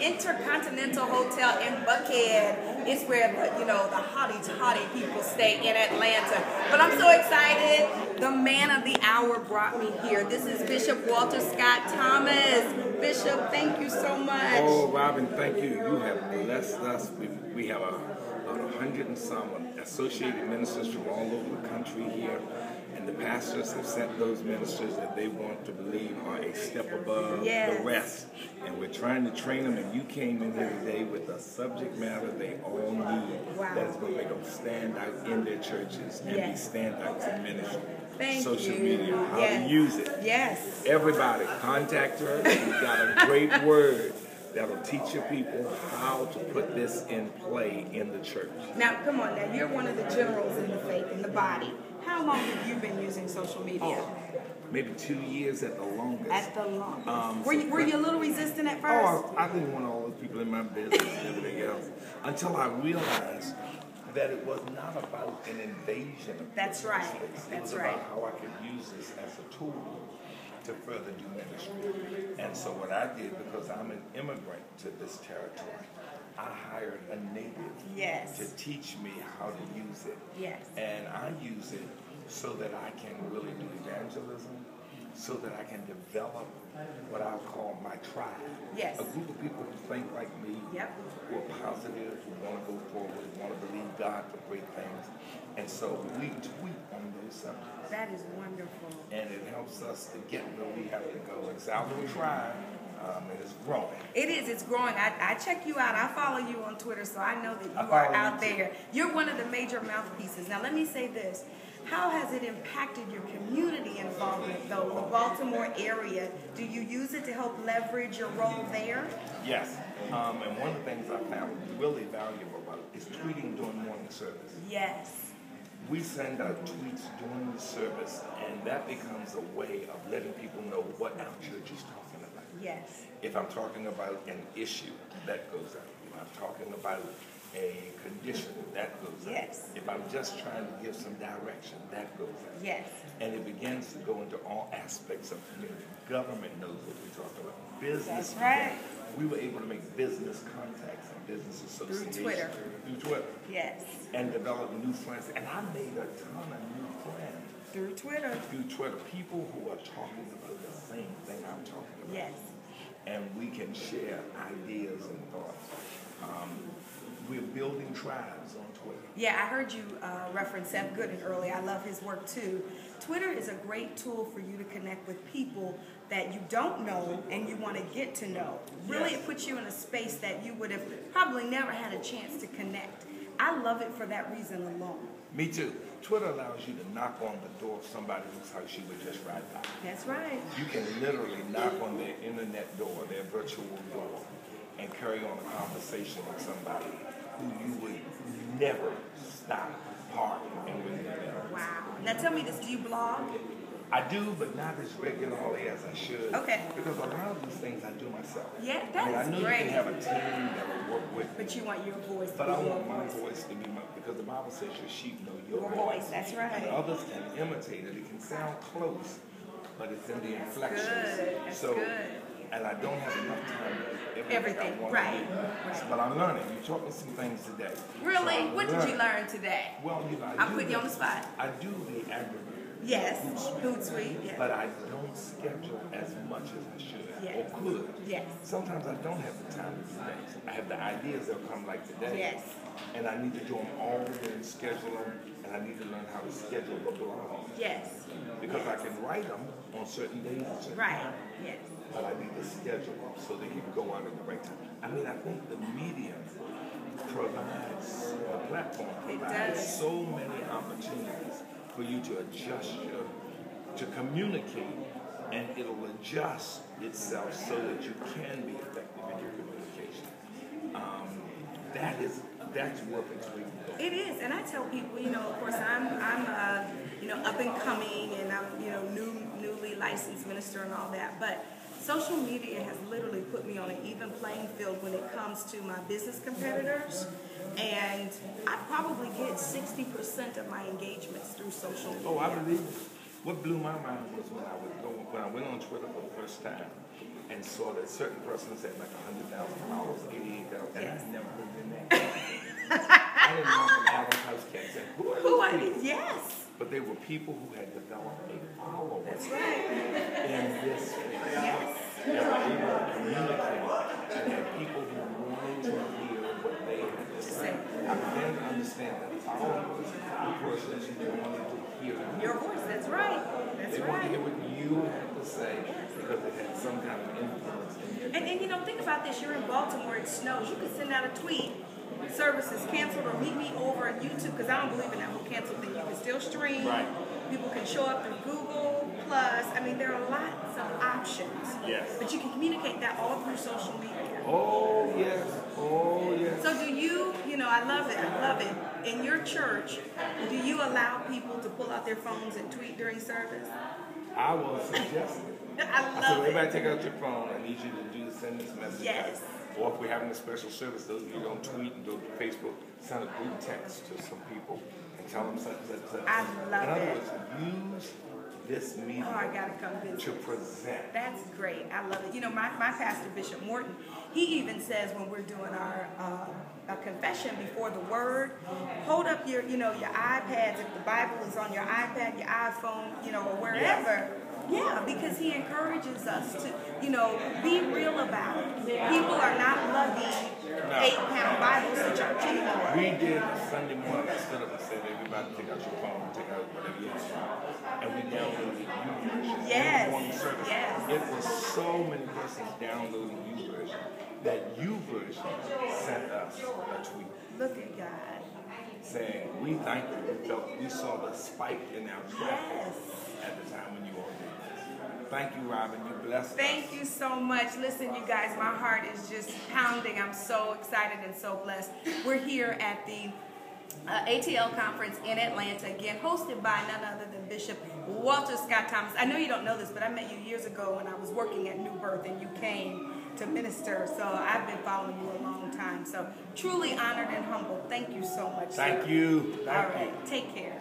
Intercontinental Hotel in Buckhead. It's where the hottie people stay in Atlanta. But I'm so excited. The man of the hour brought me here. This is Bishop Walter Scott Thomas. Bishop, thank you so much. Oh, Robin, thank you. You have blessed us. We have about 100 and some associated ministers from all over the country here. And the pastors have sent those ministers that they want to believe are a step above the rest. And we're trying to train them. And you came in here today with a subject matter they all need that is going to make them stand out in their churches and be standouts in ministry. Social media, how to use it. Yes. Everybody, contact her. We've got a great word that'll teach your people how to put this in play in the church. Now, come on. Now, you're one of the generals in the faith, in the body. How long have you been using social media? Oh, maybe 2 years at the longest. At the longest. Were you a little resistant at first? Oh, I didn't want all those people in my business and everything else until I realized that it was not about an invasion of That's right. space. That's it was right. about how I could use this as a tool to further do ministry. And so what I did, because I'm an immigrant to this territory, I hired a native to teach me how to use it. Yes. And I use it so that I can really do evangelism, so that I can develop what I'll call my tribe. Yes. A group of people who think like me, who are positive, who want to go forward, who want to believe God for great things. And so we tweet on those subjects. That is wonderful. And it helps us to get where we have to go. It's our little tribe. And it's growing. It is. It's growing. I check you out. I follow you on Twitter, so I know that you are out there. You're one of the major mouthpieces. Now, let me say this. How has it impacted your community involvement, though, the Baltimore area? Do you use it to help leverage your role there? Yes. And one of the things I found really valuable about it is tweeting during morning service. Yes. We send out tweets during the service, and that becomes a way of letting people know what our church is talking about. Yes. If I'm talking about an issue, that goes out. If I'm talking about a condition, that goes out. Yes. If I'm just trying to give some direction, that goes out. Yes. And it begins to go into all aspects of community. Government knows what we talk about. Business. That's right. We were able to make business contacts and business associations. Through Twitter. Through Twitter. Yes. And develop new friends. And I made a ton of new friends. Through Twitter. Through Twitter. People who are talking about the same thing I'm talking about. Yes. And we can share ideas and thoughts. We're building tribes on Twitter. Yeah, I heard you reference Seth Godin earlier. I love his work too. Twitter is a great tool for you to connect with people that you don't know and you want to get to know. Really, it puts you in a space that you would have probably never had a chance to connect. I love it for that reason alone. Me too. Twitter allows you to knock on the door of somebody whose house you would just ride by. That's right. You can literally knock on their internet door, their virtual door, and carry on a conversation with somebody who you would never stop, park, and with them. Wow. Now tell me this, do you blog? I do, but not as regularly as I should. Okay. Because a lot of these things I do myself. Yeah, that's I know great. you can have a team that will work with But you want your voice to But be I your want my voice. voice to be my, because the Bible says your sheep know your voice. That's right. And others can imitate it. It can sound close, but it's in the inflections. Good. That's good. And I don't have enough time to do Everything, I want right. to do. But I'm learning. You taught me some things today. Really? So What did you learn today? Well, you know, I'm putting you on the spot. I do the aggregate. Yes, Hootsuite. Yes. But I don't schedule as much as I should or could. Yes. Sometimes I don't have the time to do things. I have the ideas that come like today. Yes. And I need to do them all and schedule them, and I need to learn how to schedule the blog. Yes. Because I can write them on certain days. Right. Yes. But I need to schedule them so they can go out at the right time. I mean, I think the medium provides, the platform provides so many opportunities for you to adjust to communicate, and it'll adjust itself so that you can be effective in your communication. That's working sweet. It is, and I tell people, of course, I'm up and coming, and I'm, newly licensed minister and all that, but social media has literally put me on an even playing field when it comes to my business competitors, and I probably get 60% of my engagements through social media. Oh, I believe it. What blew my mind was when I went on Twitter for the first time, and saw that certain persons had like $100,000, $88,000, and Yes. I never heard their name. I didn't know from Adam's house cat said, who are these people? Yes. But they were people who had developed a following That's right. in this space. Yes. They were able to communicate and had people who wanted to hear what they had to say. I began to understand that power was the persons who wanted to hear Your voice. That's right. That's they wanted to hear right. what you had to say because it had some kind of influence in your And you know, think about this. You're in Baltimore. It snows. You could send out a tweet. Services canceled, or meet me over on YouTube, because I don't believe in that whole cancel thing. You can still stream. Right. People can show up through Google Plus. I mean, there are lots of options. Yes. But you can communicate that all through social media. Oh yes, oh yes. So do you, I love it, I love it. In your church, do you allow people to pull out their phones and tweet during service? I will suggest it. I I said, love everybody it. take out your phone. I need you to send this message. Yes. Or if we're having a special service, those of you who don't tweet and go to Facebook, send a group text to some people and tell them such. I love In other it. words, use this medium Oh, I gotta come to visit. present. That's great. I love it. My pastor, Bishop Morton, he even says when we're doing our confession before the word, hold up your iPads. If the Bible is on your iPad, your iPhone, or wherever. Yeah, because he encourages us to, be real about it. People are not lugging 8-pound Bibles to church anymore. We did Sunday morning. I stood up and said, everybody take out your phone, take out whatever you want. And we downloaded YouVersion. Yes, Every morning service. yes. It was so many persons downloading YouVersion that YouVersion sent us a tweet Look at God. saying, we thank you. We saw the spike in our traffic Yes. at the time when you all did this. Thank you, Robin. You blessed us. Thank you so much. Listen, you guys, my heart is just pounding. I'm so excited and so blessed. We're here at the ATL conference in Atlanta, again, hosted by none other than Bishop Walter Scott Thomas. I know you don't know this, but I met you years ago when I was working at New Birth, and you came to minister. So I've been following you a long time. So truly honored and humbled. Thank you so much. Thank sir. you. All right. Take care.